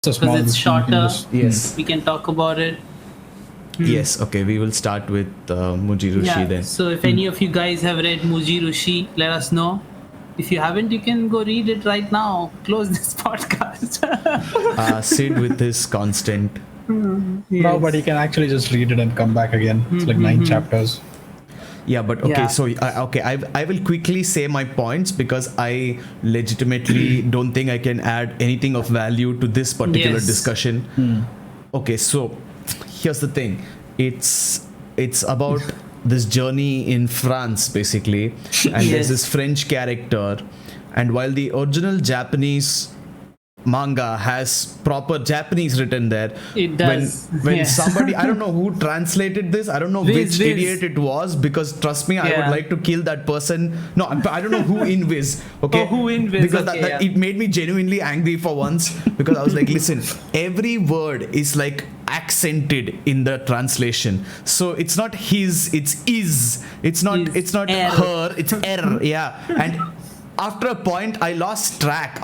It's a small because it's book, you can shorter. just- Yes. We can talk about it. Yes. Okay. We will start with Muji Rushi then. So if any of you guys have read Muji Rushi, let us know. If you haven't, you can go read it right now. Close this podcast. Sid with his constant. No, but you can actually just read it and come back again. It's like 9 chapters. Yeah, but okay. Yeah. So I will quickly say my points because I legitimately don't think I can add anything of value to this particular Yes. discussion. Okay, so here's the thing. It's about this journey in France basically, and Yes. there's this French character, and while the original Japanese manga has proper Japanese written there, It does. when Yeah. somebody, I don't know who translated this, I don't know Viz. which idiot it was, because trust me, I Yeah. would like to kill that person. No, I don't know who in Viz. Okay, Oh, who in Viz, because okay, that yeah. it made me genuinely angry for once, because I was like, listen, every word is like accented in the translation, so it's not his, it's is, it's not Is, it's not er. her, it's er. Yeah. And after a point, I lost track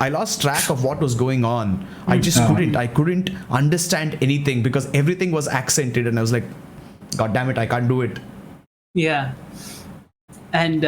of what was going on. I just couldn't understand anything because everything was accented, and I was like, god damn it, I can't do it. Yeah. And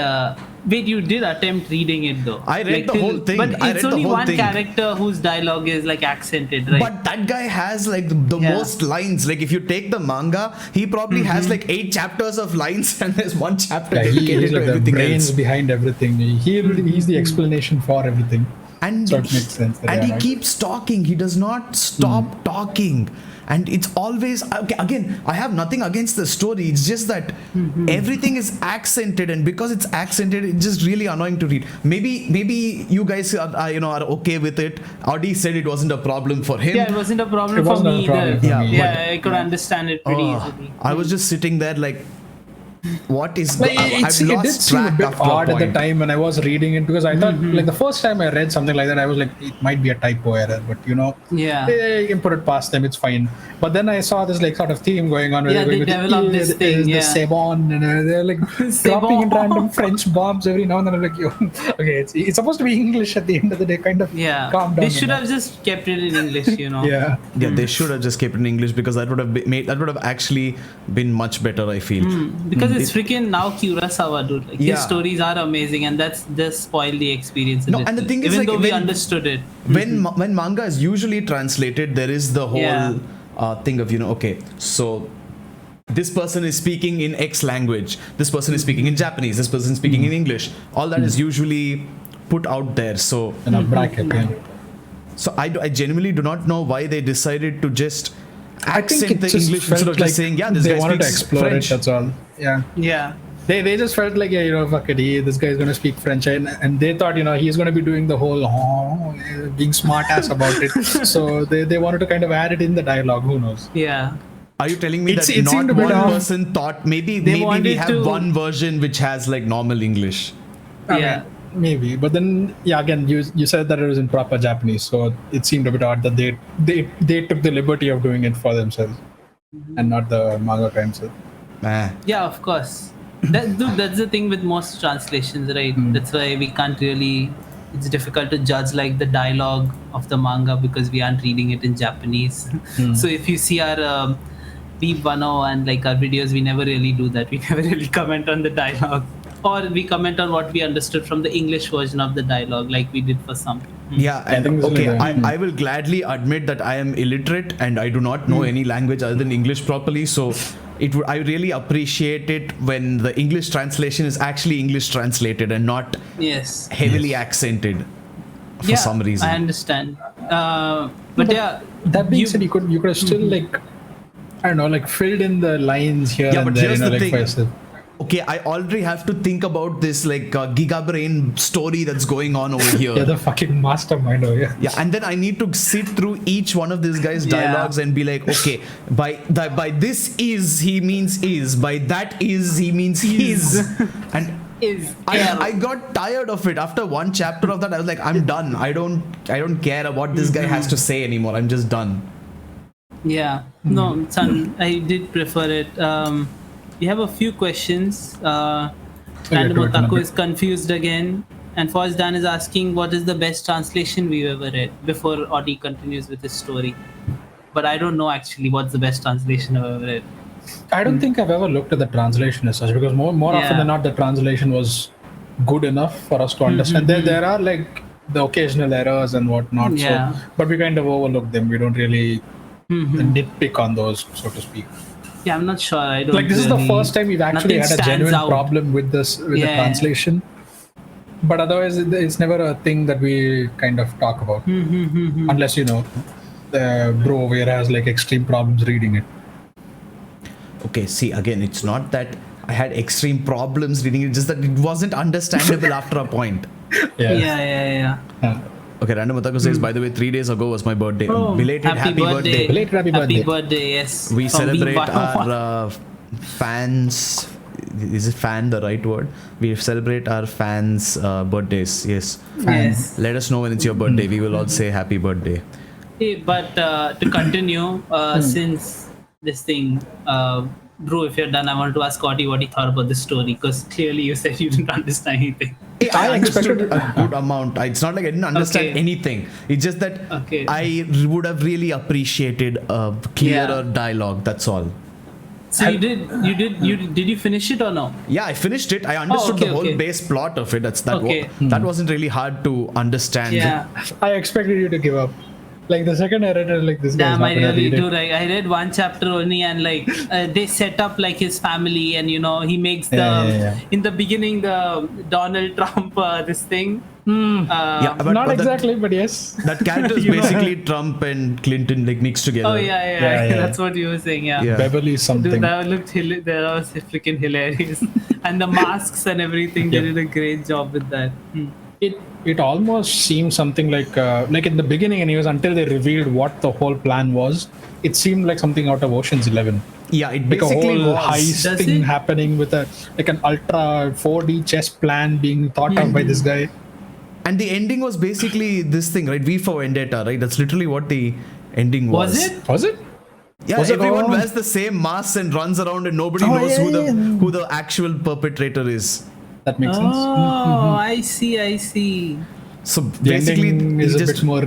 wait, you did attempt reading it though. I read the whole thing. But I it's read the only whole one thing. character whose dialogue is like accented, right? But that guy has like the Yeah. most lines. Like if you take the manga, he probably has like 8 chapters of lines, and there's one chapter Yeah, dedicated he's to like the everything brains else. behind everything. He's the explanation for everything. And So it makes sense that, and yeah, he right. keeps talking. He does not stop talking. And it's always okay. Again, I have nothing against the story. It's just that everything is accented, and because it's accented, it's just really annoying to read. Maybe you guys are are okay with it. Audi said it wasn't a problem for him. Yeah, it wasn't a problem It for wasn't a me problem either. for Yeah, me. Yeah, I could understand it pretty easily. I was just sitting there like, what is? Like, I've it lost did seem a track bit after odd at the point. time when I was reading it, because I thought like the first time I read something like that, I was like, it might be a typo error, but Yeah. you can put it past them, it's fine. But then I saw this like sort of theme going on where Yeah, they're going they with developed this thing, the yeah. Sebon, and they're like dropping in random French bombs every now and then. I'm like, yo, okay, it's supposed to be English at the end of the day, kind of. Yeah. Calm down. They should have just kept it in English, Yeah. Yeah, they should have just kept it in English, because that would have actually been much better, I feel. Because it's freaking now Kurosawa, dude. Like Yeah. his stories are amazing, and that's just spoiled the experience. a No, little. and the thing is, even like, though we when- understood it. When manga is usually translated, there is the whole Yeah. thing of okay, so this person is speaking in X language, this person is speaking in Japanese, this person is speaking in English. All that is usually put out there. So In a bracket, yeah. I genuinely do not know why they decided to just I think accent it the just English felt instead of like just saying, yeah, this they guy wanted to speaks explore French. it. That's all. Yeah. Yeah. They just felt like, fuck it, this guy's going to speak French, and they thought, he's going to be doing the whole being smart ass about it. So they wanted to kind of add it in the dialogue. Who knows? Yeah. Are you telling me It that seemed not a bit one off. person thought maybe They we wanted have to- one version which has like normal English? I Yeah. mean, maybe, but then again, you said that it was in proper Japanese, so it seemed a bit odd that they took the liberty of doing it for themselves and not the mangaka himself. Yeah, of course. That's the thing with most translations, right? That's why we can't really. It's difficult to judge like the dialogue of the manga because we aren't reading it in Japanese. So if you see our Beep 10 and like our videos, we never really do that. We never really comment on the dialogue, or we comment on what we understood from the English version of the dialogue, like we did for some. Yeah, I think and this is okay, like I will gladly admit that I am illiterate and I do not know any language other than English properly. So I really appreciate it when the English translation is actually English translated and not Yes. heavily accented for some reason. I understand. But yeah, That being said, you could have still like, I don't know, like filled in the lines here Yeah, and but there, here's the like thing. for yourself. Okay, I already have to think about this like Giga Brain story that's going on over here. You're the fucking mastermind over here. Yeah, and then I need to sit through each one of these guys' Yeah. dialogues and be like, okay, by this is he means is, by that is he means his, and is I got tired of it after one chapter of that. I was like, I'm done. I don't care what this guy has to say anymore. I'm just done. Yeah. No, son, I did prefer it. We have a few questions. Random go ahead, Otaku Nabil. is confused again, And Forrest Dan is asking what is the best translation we've ever read before Audie continues with his story. But I don't know actually what's the best translation I've ever read. I don't think I've ever looked at the translation as such, because more often Yeah. than not, the translation was good enough for us to understand. There are like the occasional errors and whatnot, Yeah. so but we kind of overlook them. We don't really nitpick on those, so to speak. Yeah, I'm not sure. I don't Like this is the really- first time we've actually nothing had a stands genuine out. problem with the Yeah. translation. But otherwise, it's never a thing that we kind of talk about, unless bro over here has like extreme problems reading it. Okay, see, again, it's not that I had extreme problems reading it, just that it wasn't understandable after a point. Yeah. Okay, Random Otaku says, by the way, 3 days ago was my birthday. Oh, Belated happy birthday. Belated happy birthday. Yes. We From celebrate Being our fans. Is it fan the right word? We celebrate our fans' birthdays. Yes. Yes. Let us know when it's your birthday. We will all say happy birthday. Hey, but to continue, since this thing, Drew, if you're done, I want to ask Scotty what he thought about this story, because clearly you said you didn't understand anything. I understood a good amount. It's not like I didn't understand Okay. anything. It's just that Okay. I would have really appreciated a clearer dialogue. That's all. So did you finish it or no? Yeah, I finished it. I understood okay, the whole okay. base plot of it. Okay. That wasn't really hard to understand. Yeah. I expected you to give up. Like the second I read it, like this guy's Damn, not I gonna really read it. do. Like, I read one chapter only, and like they set up like his family, and he makes the Yeah. in the beginning the Donald Trump this thing. Yeah, but Not that- exactly, but yes. That character is You know. basically Trump and Clinton like mixed together. Oh yeah. Yeah. That's what you were saying. Yeah. Yeah. Beverly Dude, something. that looked that was freaking hilarious, and the masks and everything. They Yeah. did a great job with that. It almost seemed something like in the beginning, and it was until they revealed what the whole plan was. It seemed like something out of Ocean's 11. Yeah, it Like a basically whole was. heist Does thing it? happening with an ultra 4D chess plan being thought of by this guy. And the ending was basically this thing, right? V for Vendetta, right? That's literally what the ending was. Was it? Was it? Yeah, Was it everyone all? wears the same mask and runs around, and nobody Oh, knows yeah. who the actual perpetrator is. That makes sense. Oh, I see. So The basically, ending he is a just bit more.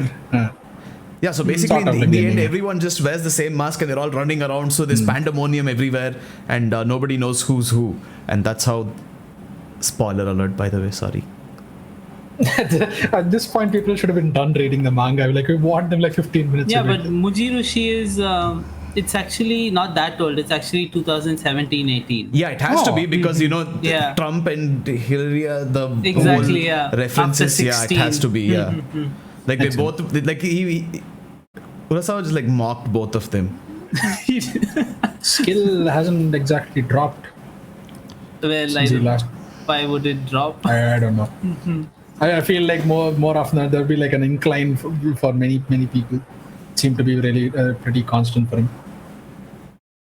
yeah. So basically, Sort of in like the the end, ending. everyone just wears the same mask, and they're all running around. So there's pandemonium everywhere, and nobody knows who's who, and that's how. Spoiler alert, by the way. Sorry. At this point, people should have been done reading the manga. Like we want them like 15 minutes. Yeah, of but it. Mujirushi is it's actually not that old. It's actually 2017-18. Yeah, it has to Oh. be because Yeah. Trump and Hillary, the Exactly, whole yeah. references. After Yeah, it 16. has to be. Yeah, like they Excellent. both like he Urasawa just like mocked both of them. Skill hasn't exactly dropped Well, since he last. why would it drop? I don't know. I feel like more often there'll be like an incline for many people. Seem to be really pretty constant for him.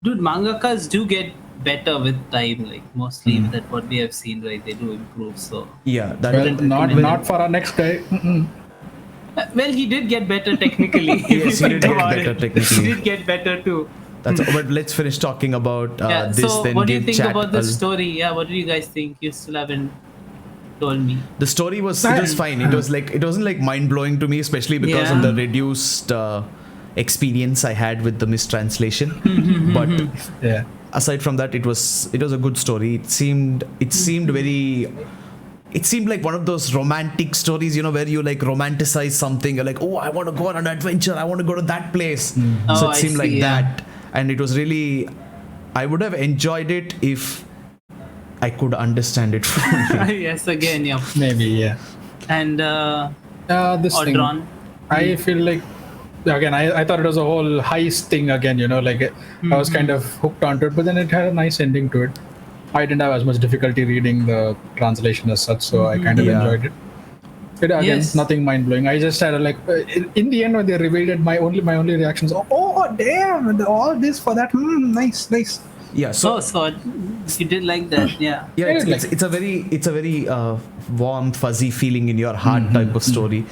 Dude, mangakas do get better with time. Like mostly that what we have seen, right? They do improve. So Yeah, that Well, not for our next guy. well, he did get better technically. if you Yes, he think did get about better it. technically. He did get better too. but let's finish talking about Yeah. this. So, then what do you give think chat about the a- story? Yeah. What do you guys think? You still haven't told me. The story was it was fine. It wasn't like mind blowing to me, especially because of Yeah. the reduced experience I had with the mistranslation. But Yeah. aside from that, it was a good story. It seemed very. It seemed like one of those romantic stories, where you like romanticize something. You're like, oh, I want to go on an adventure. I want to go to that place. So Oh, it I seemed like see, yeah. that, and it was really. I would have enjoyed it if I could understand it fully. Yes, again, yeah. Maybe, yeah. And This thing. Audron. I feel like, again, I thought it was a whole heist thing again, like I was kind of hooked onto it, but then it had a nice ending to it. I didn't have as much difficulty reading the translation as such, so I kind of Yeah. enjoyed it. It again, Yes. nothing mind blowing. I just had in the end when they revealed it, my only reactions. Oh damn! All this for that. Nice. Yeah. So So you did like that, yeah. yeah, I did like it's a very warm, fuzzy feeling in your heart type of story.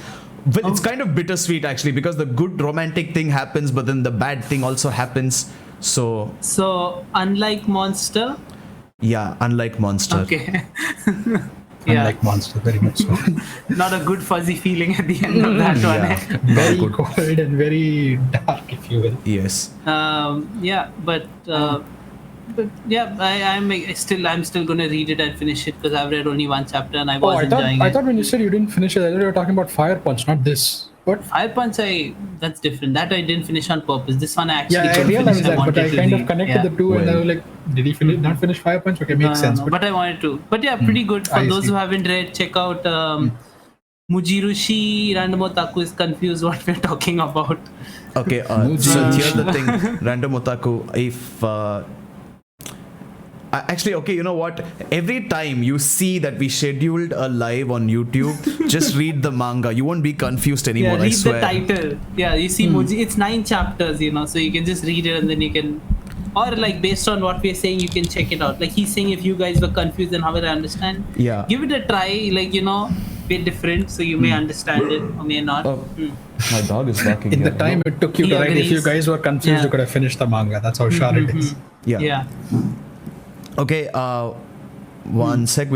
But it's kind of bittersweet actually because the good romantic thing happens, but then the bad thing also happens. So unlike Monster, yeah, unlike Monster. okay. unlike Monster, very much so. Not a good fuzzy feeling at the end of that one. Yeah. Very good. cold and very dark, if you will. Yes. But yeah, I'm still gonna read it and finish it because I've read only one chapter and I was enjoying I it. thought when you said you didn't finish it, I thought you were talking about Fire Punch, not this. What? Fire Punch, that's different. That I didn't finish on purpose. This one I actually Yeah, I couldn't realized finish. that, but I wanted to kind of read. connected the two, and I was like, did he not finish Fire Punch? Okay, makes sense. But I wanted to. But yeah, pretty good. For I those see. who haven't read, check out Mujirushi Random Otaku is confused what we're talking about. Okay, so here's the thing, Random Otaku, if actually, okay, you know what? Every time you see that we scheduled a live on YouTube, just read the manga. You won't be confused anymore, Yeah, I read swear. the title. Yeah, you see Muji. It's 9 chapters, so you can just read it and then you can, or like based on what we're saying, you can check it out. Like he's saying, if you guys were confused, then how will I understand? Yeah. Give it a try. Like we're different, so you may understand it or may not. Oh, my dog is barking. In the here. time it took you He to write, if you agrees. guys were confused, Yeah. you could have finished the manga. That's how sure it is. Yeah. Yeah. Okay, one sec. We